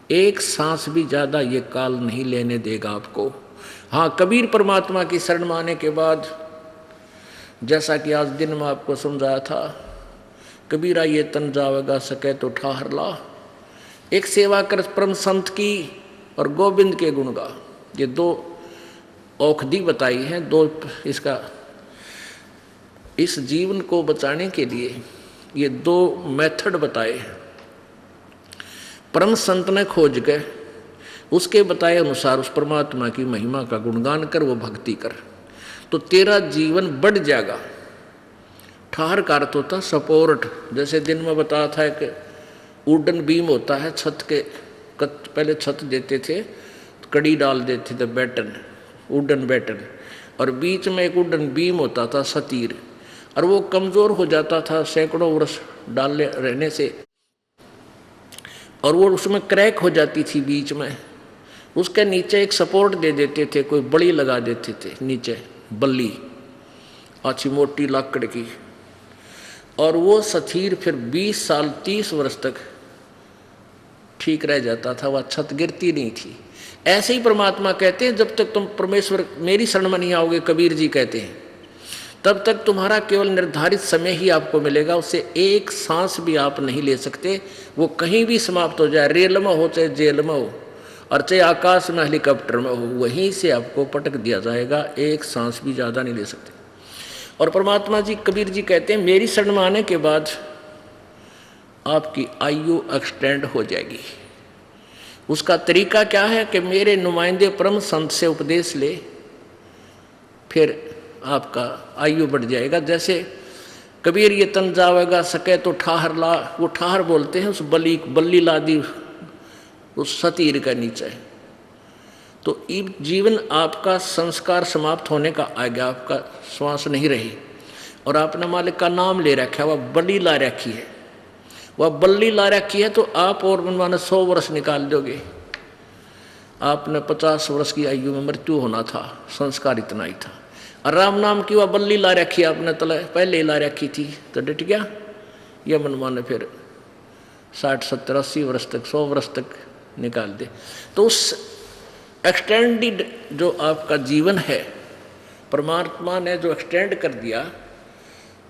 एक सांस भी ज़्यादा ये काल नहीं लेने देगा आपको। हाँ, कबीर परमात्मा की शरण में आने के बाद, जैसा कि आज दिन में आपको समझाया था, कबीरा ये तन जावेगा सके तो ठाहर ला, एक सेवा कर परम संत की और गोविंद के गुण गा। ये दो औषधि बताई हैं, दो इसका इस जीवन को बचाने के लिए ये दो मेथड बताए हैं। परम संत ने खोज के उसके बताए अनुसार उस परमात्मा की महिमा का गुणगान कर, वो भक्ति कर, तो तेरा जीवन बढ़ जाएगा। ठहर का अर्थ होता सपोर्ट। जैसे दिन में बताया था कि वुडन बीम होता है छत के, पहले छत देते थे, कड़ी डाल देते थे, बैटन, वुडन बैटन, और बीच में एक वुडन बीम होता था सतीर, और वो कमज़ोर हो जाता था सैकड़ों वर्ष डालने रहने से, और वो उसमें क्रैक हो जाती थी बीच में। उसके नीचे एक सपोर्ट दे देते थे, कोई बड़ी लगा देते थे नीचे, बल्ली अच्छी मोटी लाकड़ की, और वो सतीर फिर 20 साल 30 वर्ष तक ठीक रह जाता था, वह छत गिरती नहीं थी। ऐसे ही परमात्मा कहते हैं, जब तक तुम परमेश्वर मेरी शरण में नहीं आओगे, कबीर जी कहते हैं, तब तक तुम्हारा केवल निर्धारित समय ही आपको मिलेगा, उससे एक सांस भी आप नहीं ले सकते। वो कहीं भी समाप्त हो जाए, रेल में हो चाहे जेल में हो, और चाहे आकाश में हेलीकॉप्टर में हो, वहीं से आपको पटक दिया जाएगा, एक सांस भी ज़्यादा नहीं ले सकते। और परमात्मा जी, कबीर जी कहते हैं, मेरी शरण में आने के बाद आपकी आयु एक्सटेंड हो जाएगी। उसका तरीका क्या है कि मेरे नुमाइंदे परम संत से उपदेश ले, फिर आपका आयु बढ़ जाएगा। जैसे कबीर ये तन जावेगा सके तो ठाहर ला, वो ठाहर बोलते हैं उस बल्ली ला दी उस सतीर का नीचे। तो जीवन आपका संस्कार समाप्त होने का आ गया, आपका श्वास नहीं रही, और आपने मालिक का नाम ले रखा है, वह बल्ली ला रखी है, वह बल्ली ला रखी है, तो आप और माने 100 वर्ष निकाल दोगे। आपने 50 वर्ष की आयु में मृत्यु होना था, संस्कार इतना ही था। और राम नाम की वह बल्ली ला रखी आपने तले पहले ही ला रखी थी, तो डट गया। यह मनमाने फिर 60 70 80 वर्ष तक 100 वर्ष तक निकाल दे। तो उस एक्सटेंडेड जो आपका जीवन है, परमात्मा ने जो एक्सटेंड कर दिया,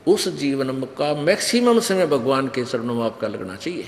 उस जीवन का मैक्सिमम समय भगवान के चरणों में आपका लगना चाहिए।